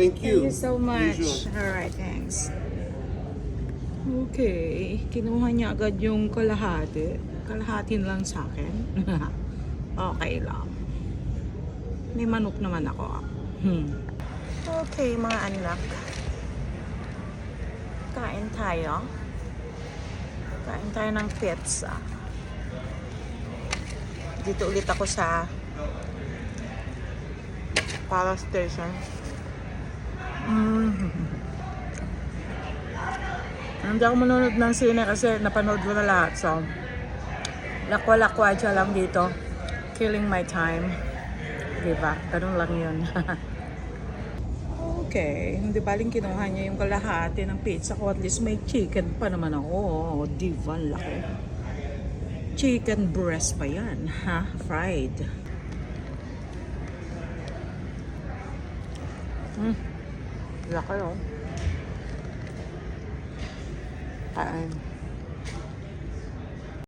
Thank you. Thank you so much. Usual. Alright, thanks. Okay, kinuha niya agad yung kalahati. Kalahatin lang sa akin. Okay lang. May manok naman ako. Okay, mga anak. Kain tayo. Kain tayo ng pizza. Dito ulit ako sa Palace Station. Hindi ako manonood ng sine kasi napanood ko na lahat. So, lakwa-lakwa siya lang dito. Killing my time. Diba? Ganun lang yun. Okay. Hindi baling kinuha niya yung kalahati ng pizza ko. At least may chicken pa naman ako. Oh, diva, laki. Chicken breast pa yan. Ha? Fried. Laki oh. Kain.